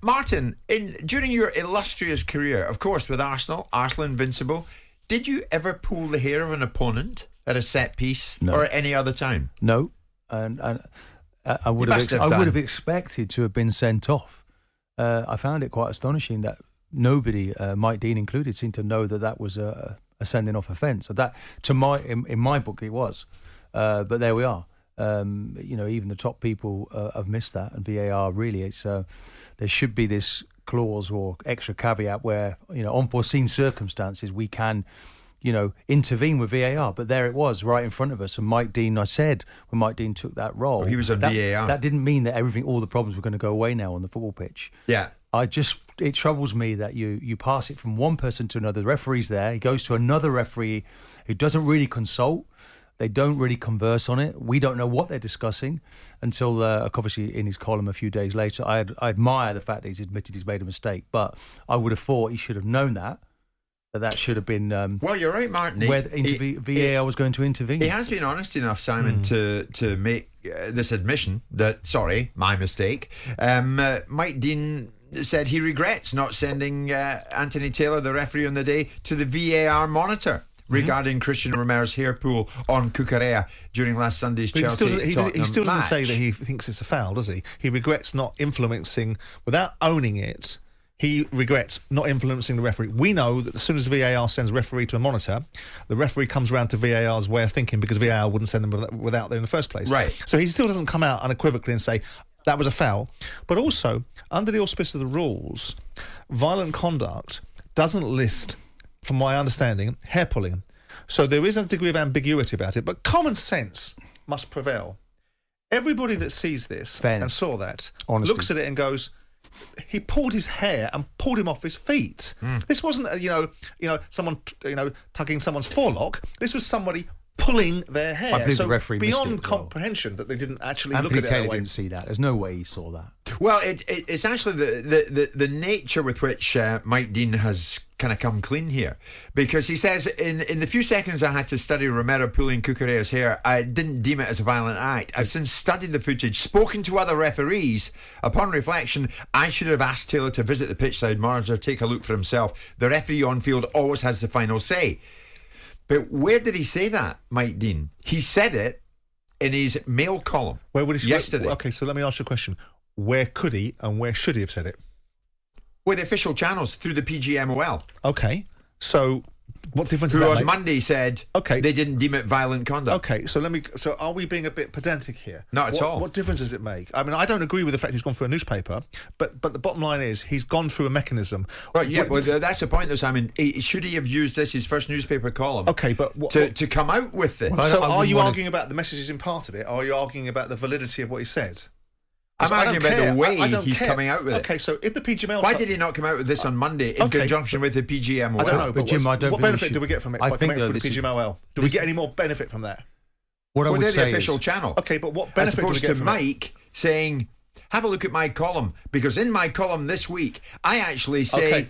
Martin, during your illustrious career, of course, with Arsenal invincible, did you ever pull the hair of an opponent at a set piece or at any other time? No, and I would have expected to have been sent off. I found it quite astonishing that nobody, Mike Dean included, seemed to know that was a sending off offence. So that, in my book, it was. But there we are. Even the top people have missed that, and VAR really, there should be this clause or extra caveat where, unforeseen circumstances we can, intervene with VAR. But there it was, right in front of us. And Mike Dean, I said when Mike Dean took that role, he was on VAR. That didn't mean that all the problems were going to go away now on the football pitch. Yeah. It troubles me that you pass it from one person to another. The referee's there. He goes to another referee who doesn't really consult. They don't really converse on it. We don't know what they're discussing until, obviously, in his column a few days later. I admire the fact that he's admitted he's made a mistake, but I would have thought he should have known that should have been. Well, you're right, Martin. Where VAR was going to intervene. He has been honest enough, Simon, to make this admission that, sorry, my mistake. Mike Dean said he regrets not sending Anthony Taylor, the referee on the day, to the VAR monitor regarding Cristiano Romero's hair pull on Cucurella during last Sunday's Chelsea. He still doesn't match. say that he thinks it's a foul, does he? He regrets not influencing, without owning it. He regrets not influencing the referee. We know that as soon as VAR sends a referee to a monitor, the referee comes around to VAR's way of thinking, because VAR wouldn't send them without them in the first place. Right. So he still doesn't come out unequivocally and say that was a foul. But also, under the auspice of the rules, violent conduct doesn't list, from my understanding, hair pulling. So there is a degree of ambiguity about it, but common sense must prevail. Everybody that sees this and saw that looks at it and goes, he pulled his hair and pulled him off his feet. This wasn't someone tugging someone's forelock. This was somebody pulling their hair. I believe so the referee beyond comprehension that they didn't actually look at it that way. Didn't see that. There's no way he saw that. Well, it's actually the nature with which Mike Dean has kind of come clean here, because he says in the few seconds I had to study Romero pulling Cucurella's hair, I didn't deem it as a violent act. I've since studied the footage, spoken to other referees. Upon reflection, I should have asked Taylor to visit the pitchside monitor, take a look for himself. The referee on field always has the final say. But where did he say that, Mike Dean? He said it in his Mail column yesterday. Okay, so let me ask you a question. Where could he and where should he have said it? With official channels, through the PGMOL. Okay, so what difference does that make? Who on make? Monday said they didn't deem it violent conduct. Okay, so are we being a bit pedantic here? Not at all. What difference does it make? I mean, I don't agree with the fact he's gone through a newspaper, but the bottom line is he's gone through a mechanism. Right, yeah, well, that's the point, though, Simon. Should he have used this, his first newspaper column, to come out with this? Well, so are you arguing about the messages imparted it, or are you arguing about the validity of what he said? I'm arguing about the way he's coming out with it. Okay, so if the PGMOL... Why did he not come out with this on Monday in conjunction with the PGMOL? I don't know, but Jim, what benefit do we get from it by coming out through the PGMOL? Do we get any more benefit from that? What I would say the official channel. Okay, but what benefit do we get from Mike saying, have a look at my column, because in my column this week, I actually say...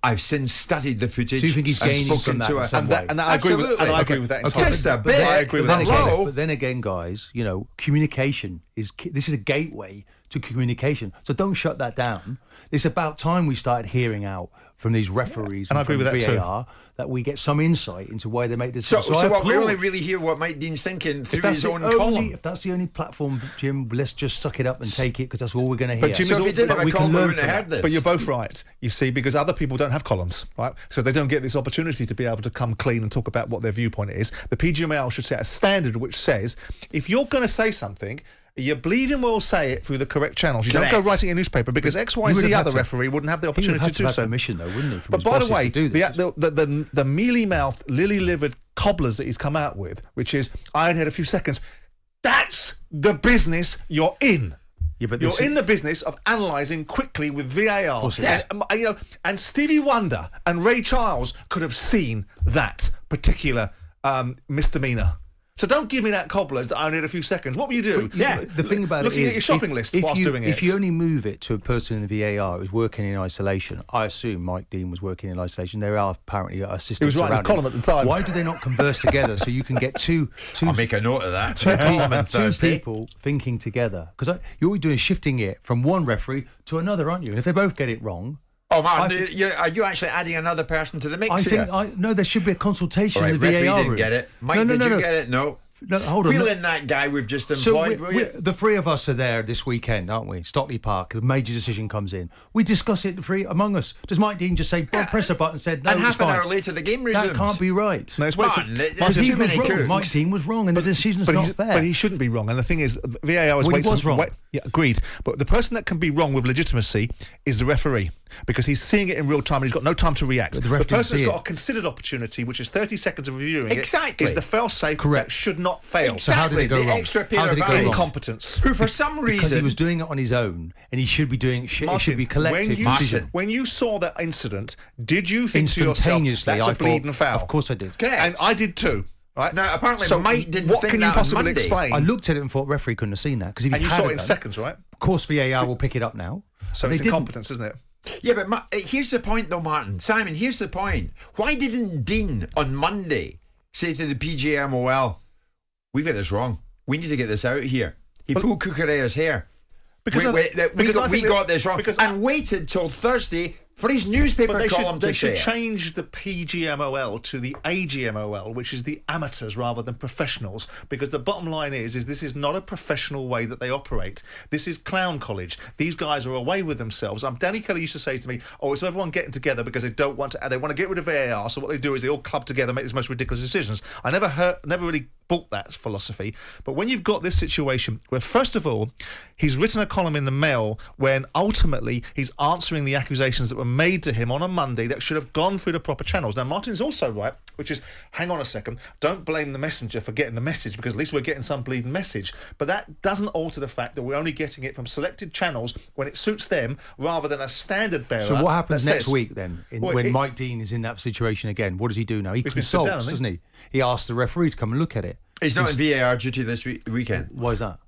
I've since studied the footage. So you think he's gaining from that in some way? And I agree with that entirely. Just a bit. I agree with that. But then again, guys, communication this is a gateway to communication. So don't shut that down. It's about time we started hearing out from these referees and I agree with that VAR too. That we get some insight into why they make this. So we only really hear what Mike Dean's thinking through his own column. If that's the only platform, Jim, let's just suck it up and take it, because that's all we're going to hear. But Jim, if he didn't have a column, we wouldn't have had this. But you're both right, you see, because other people don't have columns, right? So they don't get this opportunity to be able to come clean and talk about what their viewpoint is. The PGMOL should set a standard which says, if you're going to say something, you bleeding well say it through the correct channels. You don't go writing a newspaper, because X, Y, Z other referee wouldn't have the opportunity to do so. Permission, though, wouldn't he? But by the way, the mealy-mouthed, lily-livered cobblers that he's come out with, which is, I only had a few seconds, that's the business you're in. Yeah, but you're in the business of analysing quickly with VAR. And Stevie Wonder and Ray Charles could have seen that particular misdemeanour. So don't give me that cobblers that I only had a few seconds. What will you do? The thing about looking it is, at your shopping list whilst doing it. If you only move it to a person in the VAR who's working in isolation, I assume Mike Dean was working in isolation. There are apparently assistants. He was writing his column at the time. Why do they not converse together so you can get two? I'll make a note of that. Two people thinking together, because you're always doing shifting it from one referee to another, aren't you? And if they both get it wrong. Oh, Martin, are you actually adding another person to the mix here? No, there should be a consultation in the referee VAR didn't room. Get it. Mike, did you get it? No. No, hold on. Wheel in that guy we've just employed, will you? The three of us are there this weekend, aren't we? Stockley Park, the major decision comes in. We discuss it, the three among us. Does Mike Dean just say, press a button and said, no, and it's half an hour later the game resumes? That can't be right. No, it's Martin, he was wrong. Mike Dean was wrong and the decision's not fair. But he shouldn't be wrong. And the thing is, VAR was wrong. Yeah, agreed. But the person that can be wrong with legitimacy is the referee, because he's seeing it in real time and he's got no time to react. The person that's got a considered opportunity, which is 30 seconds of reviewing it, is the fail-safe that should not fail. Exactly. So how did it go wrong? Extra pair of incompetence. Who, for some reason, because he was doing it on his own, and he should be doing it. It should be collective. When you saw that incident, did you think to yourself, that's a bleeding foul? Of course I did. Correct. And I did too. Right? Now, apparently, so Mike didn't what think can that you possibly Monday. explain? I looked at it and thought referee couldn't have seen that, because if and you saw it in seconds, right? Of course, VAR will pick it up now. So it's incompetence, isn't it? Yeah, but here's the point, though, Martin. Simon, here's the point. Why didn't Dean on Monday say to the PGMOL, "We've got this wrong. We need to get this out here"? He pulled Cucurella's hair because we got this wrong, and waited till Thursday for his newspaper column to say they should change the PGMOL to the AGMOL, which is the amateurs rather than professionals, because the bottom line is this is not a professional way that they operate. This is clown college. These guys are away with themselves. Danny Kelly used to say to me, it's everyone getting together because they want to get rid of VAR, so what they do is they all club together and make these most ridiculous decisions. I never really bought that philosophy. But when you've got this situation where, first of all, he's written a column in the Mail when ultimately he's answering the accusations that were made to him on a Monday that should have gone through the proper channels. Now, Martin's also right, which is, hang on a second, don't blame the messenger for getting the message, because at least we're getting some bleeding message. But that doesn't alter the fact that we're only getting it from selected channels when it suits them, rather than a standard bearer. So what happens next week then, when Mike Dean is in that situation again? What does he do now? He consults, doesn't he? He asks the referee to come and look at it. He's not in VAR duty this weekend. Why is that?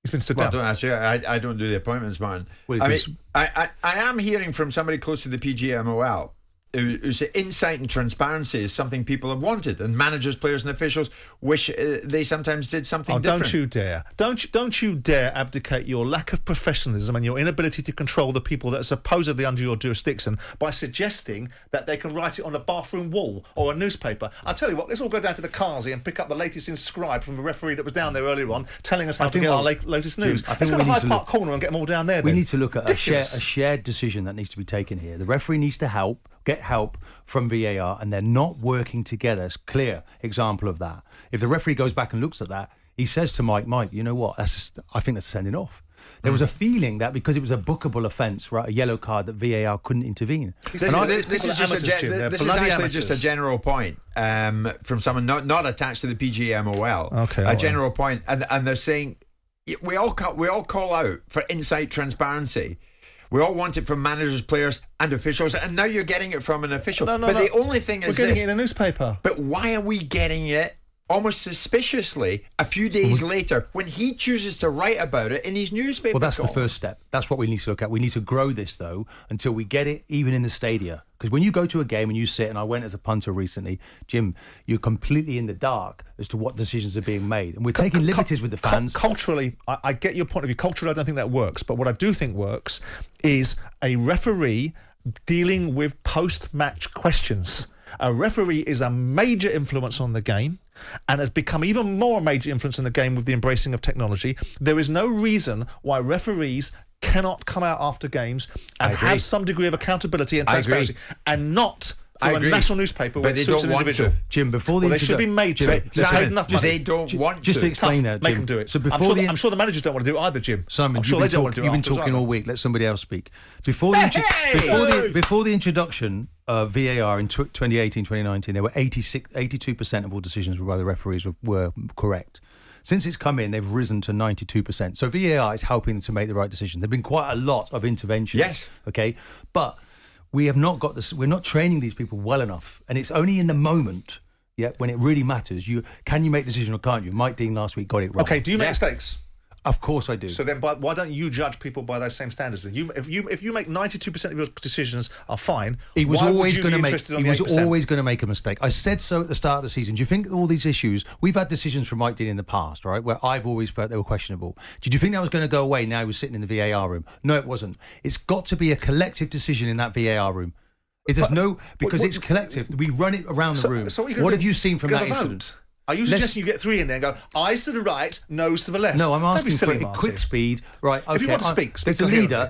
He's been stood down. Don't ask you. I don't do the appointments, Martin. I am hearing from somebody close to the PGMOL who say insight and transparency is something people have wanted, and managers, players, and officials wish they sometimes did something different. Don't you dare! Don't you dare abdicate your lack of professionalism and your inability to control the people that are supposedly under your jurisdiction by suggesting that they can write it on a bathroom wall or a newspaper. I'll tell you what. Let's all go down to the Kazi and pick up the latest inscribed from the referee that was down there earlier on, telling us how to get our latest news. Let's go to Hyde Park Corner and get them all down there. We need to look at a shared decision that needs to be taken here. The referee needs to get help from VAR, and they're not working together. It's a clear example of that. If the referee goes back and looks at that, he says to Mike, you know what? I think that's a sending off. There was a feeling that because it was a bookable offence, right, a yellow card, that VAR couldn't intervene. This is actually just a general point from someone not attached to the PGMOL. Okay, a general point, and they're saying we all call out for insight, transparency. We all want it from managers, players, and officials, and now you're getting it from an official. No, the only thing is we're getting it in a newspaper. But why are we getting it almost suspiciously a few days later when he chooses to write about it in his newspaper? Well, that's the first step. That's what we need to look at. We need to grow this, though, until we get it even in the stadia. Because when you go to a game and you sit, and I went as a punter recently, Jim, you're completely in the dark as to what decisions are being made. And we're taking liberties with the fans. Culturally, I get your point of view. Culturally, I don't think that works. But what I do think works is a referee dealing with post-match questions. A referee is a major influence on the game and has become even more a major influence in the game with the embracing of technology. There is no reason why referees cannot come out after games and have some degree of accountability and transparency, and not for a national newspaper where it suits an individual. Jim, before the they should be made to. They're paid enough money. They don't want to. Just to explain that, Jim. Make them do it. So I'm sure the managers don't want to do it either, Jim. Simon, I'm sure they don't want to do it. You've been talking all week. Let somebody else speak. Before the introduction of VAR in 2018, 2019, there were 82% of all decisions by the referees were correct. Since it's come in, they've risen to 92%. So VAR is helping them to make the right decision. There've been quite a lot of interventions. Yes. Okay. But we have not got this. We're not training these people well enough, and it's only in the moment. Yeah, when it really matters, can you make a decision or can't you? Mike Dean last week got it wrong. Okay, do you make mistakes? Of course I do. So then why don't you judge people by those same standards? If you make 92% of your decisions are fine, he was always going to make make a mistake. I said so at the start of the season. Do you think all these issues, we've had decisions from Mike Dean in the past, right, where I've always felt they were questionable. Did you think that was going to go away now he was sitting in the VAR room? No, it wasn't. It's got to be a collective decision in that VAR room. It's collective. We run it around the room. So what have you seen from that incident? Are you suggesting you get three in there and go, eyes to the right, nose to the left? No, I'm asking for quick speed. Right, okay. If you want to speak there's a leader,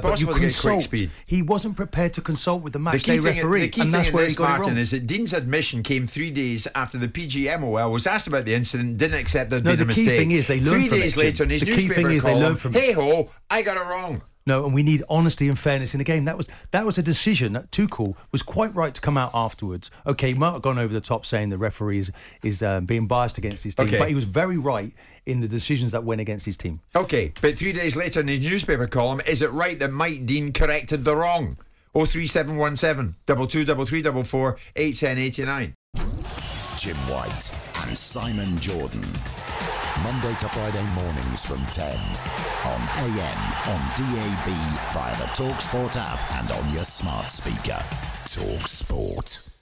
but you consult. Speed. He wasn't prepared to consult with the matchday referee, and that's where he got it wrong. Is that Dean's admission came 3 days after the PGMOL was asked about the incident, didn't accept there'd been a mistake. The key thing is they learn from it. 3 days later in his newspaper column, hey-ho, I got it wrong. No, and we need honesty and fairness in the game. That was a decision that Tuchel was quite right to come out afterwards. Okay, he might have gone over the top saying the referee is being biased against his team, but he was very right in the decisions that went against his team. Okay, but 3 days later in his newspaper column, is it right that Mike Dean corrected the wrong? 03717 223344 81089. Jim White and Simon Jordan. Monday to Friday mornings from 10 on AM, on DAB, via the talkSPORT app and on your smart speaker. talkSPORT.